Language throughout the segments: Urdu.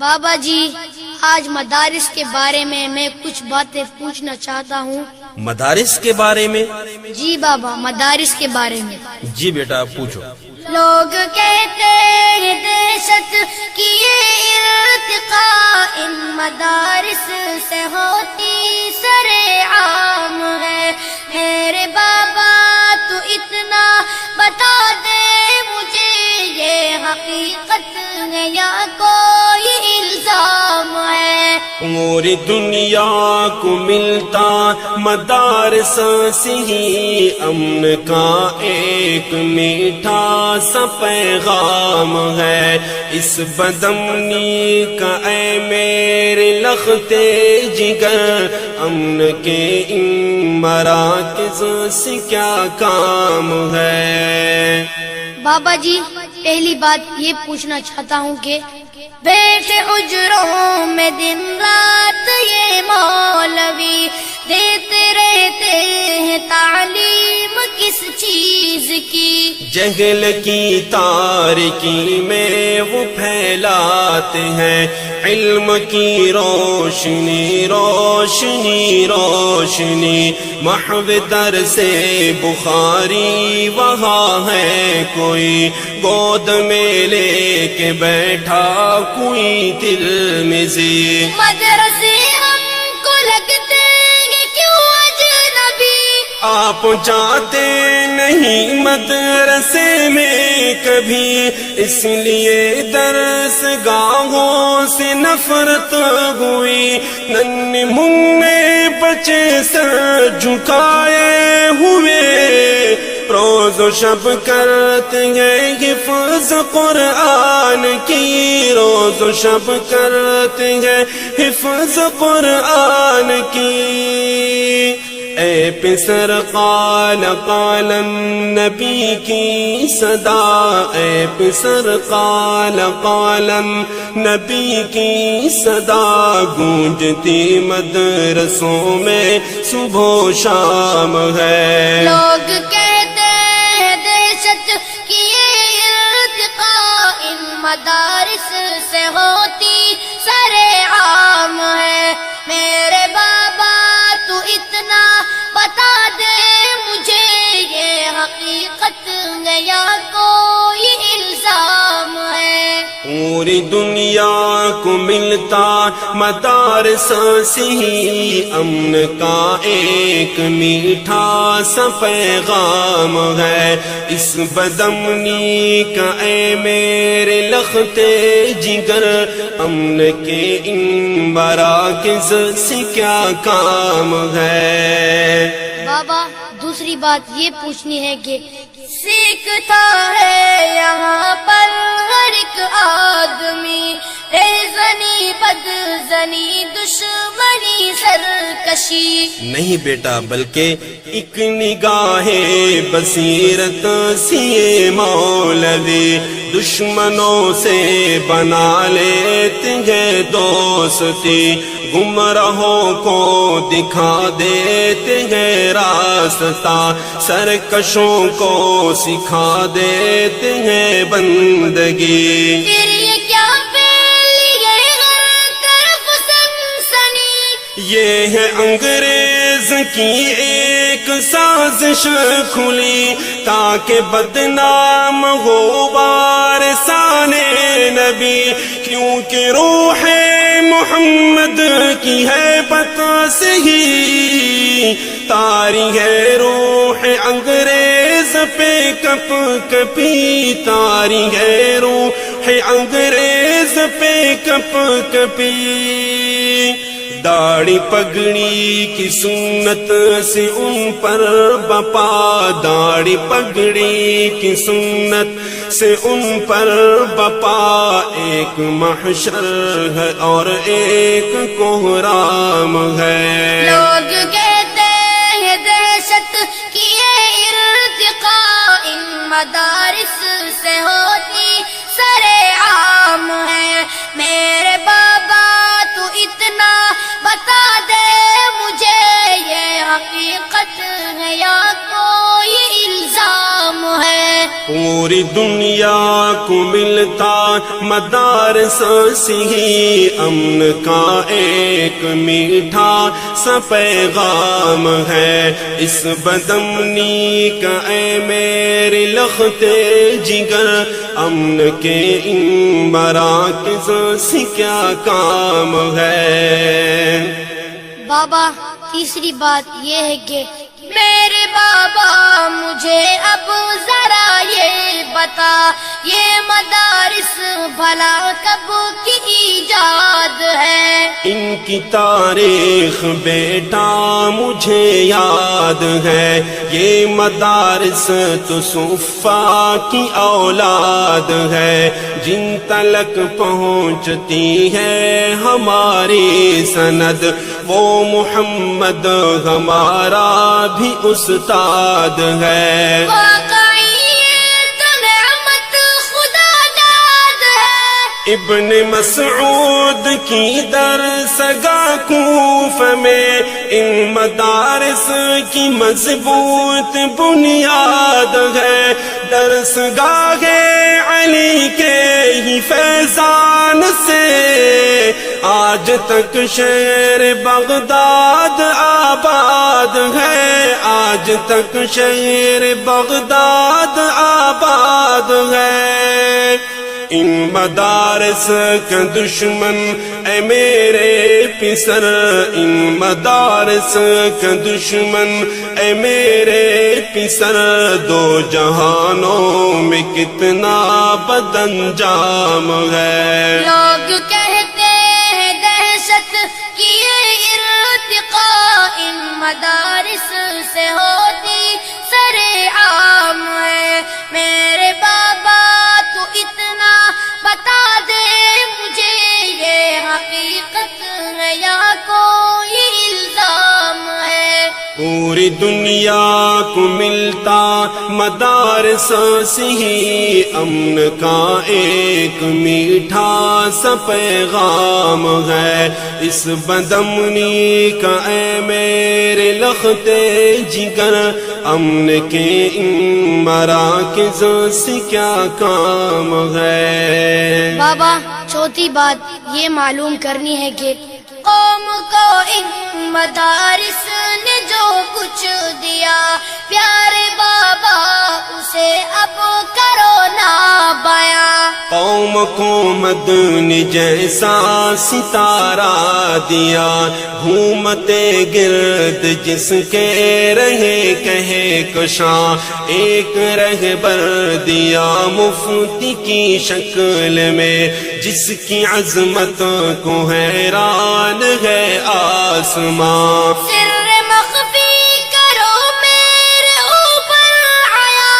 بابا جی، آج مدارس کے بارے میں کچھ باتیں پوچھنا چاہتا ہوں۔ مدارس کے بارے میں؟ جی بابا، مدارس کے بارے میں۔ جی بیٹا پوچھو۔ لوگ کہتے ہیں دہشت کی یہ ارتقاء ان مدارس سے ہوتی سر عام ہے۔ میرے بابا تو اتنا بتا دے مجھے، یہ حقیقت ہے یا کوئی الزام ہے؟ پوری دنیا کو ملتا مدارس سے ہی امن کا ایک میٹھا سا پیغام ہے۔ اس بدامنی کا اے میرے لختے جگر، امن کے ان مراکز سے کیا کام ہے؟ بابا جی، پہلی بات یہ پوچھنا چاہتا ہوں کہ بیٹھے حجروں میں دن رات یہ مولوی دیتے رہتے ہیں تعلیم کس چیز کی؟ جہل کی تاریکی میں وہ پھیلاتے ہیں علم کی روشنی روشنی روشنی۔ محو در سے بخاری وہاں ہے کوئی، گود میں لے کے بیٹھا کوئی دل میں زی۔ مدرسے ہم کو لگتے ہیں کیوں اجنبی؟ آپ جاتے نہیں مدرسے میں کبھی، اس لیے درس گاہوں سے نفرت ہوئی۔ ننھے منھے بچے سر جھکائے ہوئے، روز و شب کرتے ہیں حفظ قرآن کی، روز و شب کرتے ہیں حفظ قرآن کی۔ اے پسر قال قال النبی کی صدا، اے پسر قال قال النبی کی صدا، گونجتی مدرسوں میں صبح و شام ہے۔ لوگ کہتے ہیں دہشت کی یہ ارتقاء ان مدارس سے ہوتی سر عام ہے۔ میرے بابا تو اتنا بتا دے مجھے، یہ حقیقت ہے یا کوئی الزام ہے؟ پوری دنیا کو ملتا مدارس سے ہی امن کا ایک میٹھا سا پیغام ہے۔ اس بدامنی کا اے میرے لختے جگر، امن کے ان مراکز سے کیا کام ہے؟ بابا، دوسری بات یہ پوچھنی ہے کہ سیکھتا ہے یہاں پر ہر ایک آدمی رہزنی بدزنی دشمنی سرکشی؟ نہیں بیٹا، بلکہ ایک نگاہ بصیرت سی مولوی دشمنوں سے بنا لیتے ہیں دوستی، گمراہوں کو دکھا دیتے ہیں راستہ، سرکشوں کو سکھا دیتے ہیں بندگی۔ پھر یہ کیا پھیلی ہے ہر طرف سنسنی؟ یہ ہے انگریز کی ایک سازش کھلی، تاکہ بدنام ہو وارثان نبی، کیونکہ روح محمد کی ہیبت سے ہی تاری ہے روح انگریز پہ کپ کپی، تاری ہے روح انگریز پہ کپ کپی۔ داڑھی پگڑی کی سنت سے ان پر بپا، داڑھی پگڑی کی سنت سے ان پر بپا، ایک محشر ہے اور ایک کوہرام ہے۔ لوگ کہتے ہیں دہشت کی یہ ارتقاء ان مدارس سے ہوتی سر عام ہے۔ میرے بابا تو اتنا بتا دے مجھے، یہ حقیقت ہے یا کوئی الزام ہے؟ پوری دنیا کو ملتا مدارس سے ہی امن کا ایک میٹھا سا پیغام ہے، اس بدامنی کا اے میرے لختے جگر، امن کے ان مراکز سے کیا کام ہے۔ بابا تیسری بات یہ ہے کہ میرے بابا مجھے اب ذرا یہ بتا، یہ مدارس بھلا کب کی ایجاد ہے؟ ان کی تاریخ بیٹا مجھے یاد ہے، یہ مدارس تو صفا کی اولاد ہے، جن تلک پہنچتی ہے ہماری سند، وہ محمد ہمارا بھی استاد ہے۔ ابن مسعود کی درسگاہ کوفہ میں ان مدارس کی مضبوط بنیاد ہے، درسگاہ علی کے ہی فیضان سے آج تک شہر بغداد آباد ہے، آج تک شہر بغداد آباد ہے۔ ان مدارس کا دشمن اے میرے پسر، ان مدارس کا دشمن اے میرے پسر، دو جہانوں میں کتنا بد انجام ہے۔ لوگ کہتے ہیں دہشت کی یہ ارتقاء ان مدارس سے ہوتی سر عام ہے، میرے بابا تو اتنا بتا دے مجھے، یہ حقیقت ہے یا کوئی الزام ہے؟ پوری دنیا کو ملتا مدارس سے ہی امن کا ایک میٹھا سا پیغام ہے، اس بدامنی کا اے میرے لختے جگر، امن کے ان مراکز سے کیا کام ہے۔ بابا چوتھی بات یہ معلوم کرنی ہے کہ قوم کو ان مدارس نے جو کچھ دیا، پیارے بابا اسے اب کرو نہ بیاں۔ قوم کو مدنی جیسا ستارہ دیا، گھومتے گرد جس کے رہے کہے کشاں، ایک رہبر دیا مفتی کی شکل میں، جس کی عظمت کو حیران ہے آسماں۔ سر مخفی کرو میرے اوپر آیا،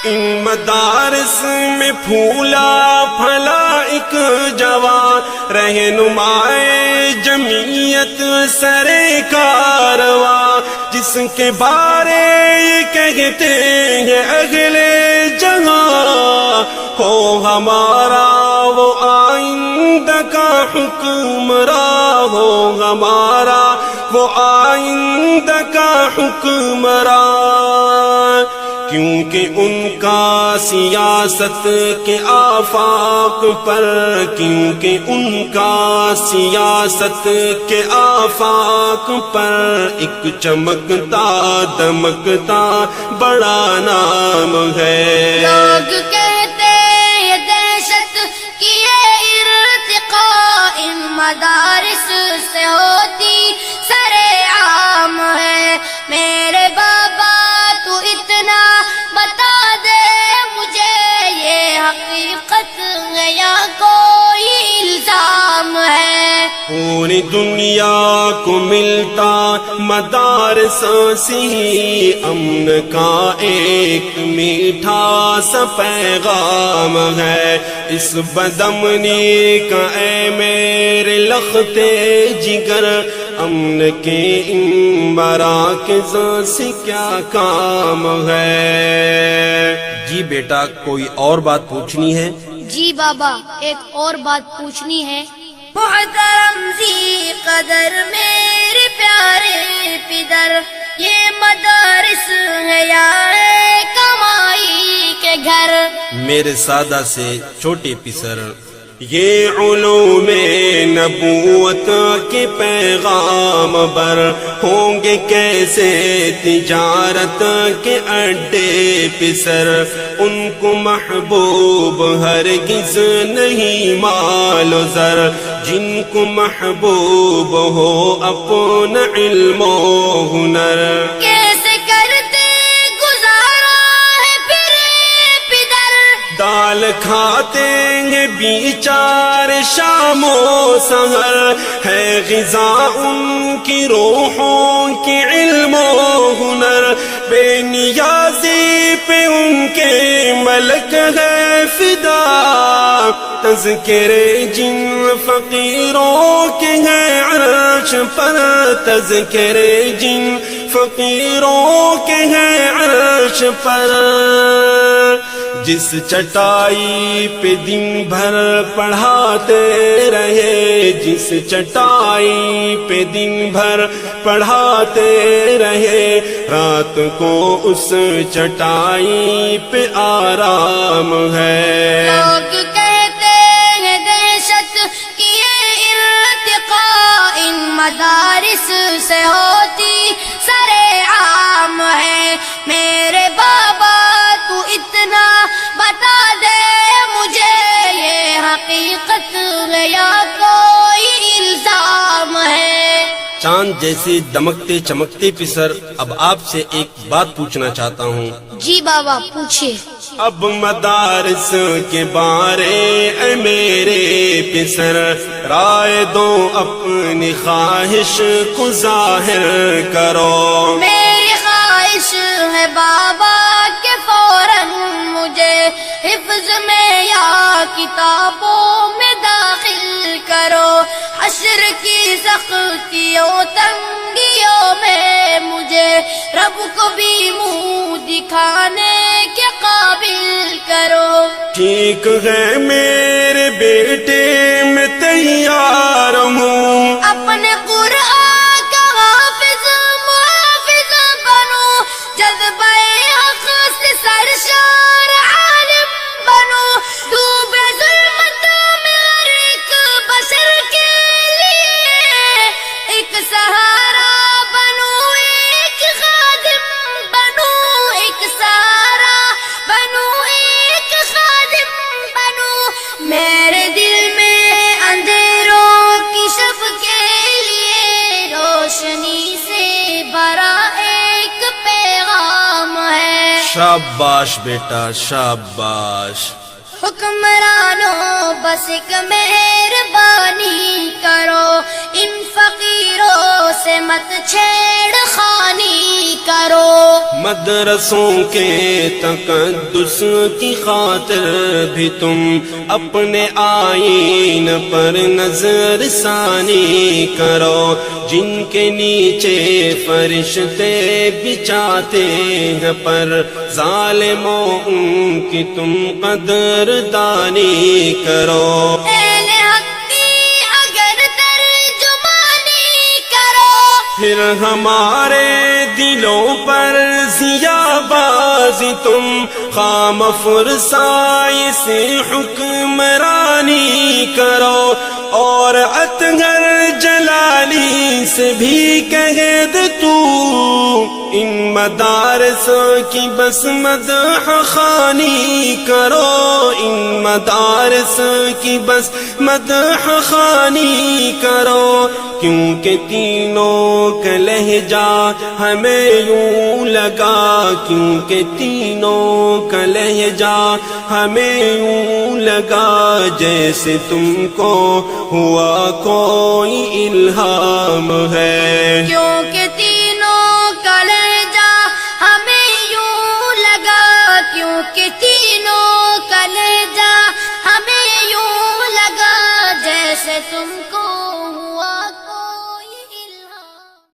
ان مدارس میں پھولا پھلا ایک جوان، رہنمائے جمعیت سرے کارواں، جس کے بارے یہ کہتے ہیں اگلے جہاں، ہو ہمارا وہ آئندہ کا حکمراں، ہو ہمارا وہ آئندہ کا حکمراں، کیونکہ ان کا سیاست کے آفاق پر، کیونکہ ان کا سیاست کے آفاق پر ایک چمکتا دمکتا بڑا نام ہے۔ لوگ کہتے ہیں دہشت کی یہ ارتقاء ان مدارس سے ہوتی سر عام ہے، میرے بابا تو اتنا بتا دے مجھے، یہ حقیقت ہے یا کوئی الزام ہے؟ پوری دنیا کو ملتا مدارس سے ہی امن کا ایک میٹھا سا پیغام ہے، اس بدامنی کا اے میرے لختے جگر، امن کے ان مراکز سے کیا کام ہے۔ جی بیٹا کوئی اور بات پوچھنی ہے؟ جی بابا ایک اور بات پوچھنی ہے۔ محترم ذی قدر میرے پیارے پدر، یہ مدارس ہے یا ہے کمائی کے گھر. میرے سادہ سے چھوٹے پسر، یہ علوم نبوت کے پیغام بر ہوں گے کیسے تجارت کے اڈے پسر. ان کو محبوب ہرگز نہیں مال و زر، جن کو محبوب ہو اپنا علم و ہنر. کیسے کرتے گزارا ہے پھر پدر، دال کھاتے ہیں بیچار شام و سحر، ہے غذا ان کی روحوں کی علم و ہنر. بے نیازی پہ ان کے ملک ہے فدا، تذکرے جن فقیروں کے ہیں عرش پر، تذکرے جن فقیروں کے ہیں عرش پر. جس چٹائی پہ دن بھر پڑھاتے رہے، جس چٹائی پہ دن بھر پڑھاتے رہے، رات کو اس چٹائی پہ آرام ہے. لوگ کہتے ہیں دہشت کی یہ ارتقاء ان مدارس سے ہوتی سرے عام ہے. میرے بابا تو اتنا بتا دے مجھے، یہ حقیقت ہے یا کوئی الزام ہے؟ چاند جیسے دمکتے چمکتے پسر، اب آپ سے ایک بات پوچھنا چاہتا ہوں. جی بابا پوچھئے. اب مدارس کے بارے اے میرے پسر، رائے دو اپنی خواہش کو ظاہر کرو. میری خواہش ہے بابا کہ فوراً مجھے حفظ میں یا کتابوں میں داخل کرو. حشر کی سختیوں تنگیوں میں مجھے رب کو بھی منہ دکھانے کے قابل کرو. ٹھیک ہے میرے بیٹے میں تیار ہوں، اپنے قرآن کا حافظ محافظ بنوں، جذبہ حق سے سرشار عالم بنوں. ڈوبے ظلمت میں ہر ایک بشر کے لیے ایک سہارا بنوں، ایک خادم بنوں، ایک سہارا بنوں، ایک خادم بنوں. میرے دل میں اندھیروں کی شب کے لیے روشنی سے بھرا ایک پیغام ہے. شاباش بیٹا شاباش. حکمرانوں بس ایک مہربانی کرو، ان فقیروں سے مت چھیڑ خانی کرو. مدرسوں کے تقدس کی خاطر بھی تم اپنے آئین پر نظر ثانی کرو. جن کے نیچے فرشتے بچاتے ہیں پر ظالموں ان کی تم قدر دانی کرو. اہل حق کی اگر ترجمانی کرو، پھر ہمارے دلوں پر ضیا بازی تم خام فرسائی سے حکمرانی کرو. اور اطہر جلالی سے بھی کہہ دے تو، ان مدارس کی بس مدح خوانی کرو، ان مدارس کی بس مدح خوانی کرو. کیونکہ تینوں کا لہجہ ہمیں یوں لگا، کیونکہ تینوں کا لہجہ ہمیں یوں لگا جیسے تم کو ہوا کوئی الہام ہے. کیونکہ تینوں کا لہجہ ہمیں یوں لگا، کیونکہ تینوں کا لہجہ ہمیں یوں لگا جیسے تم کو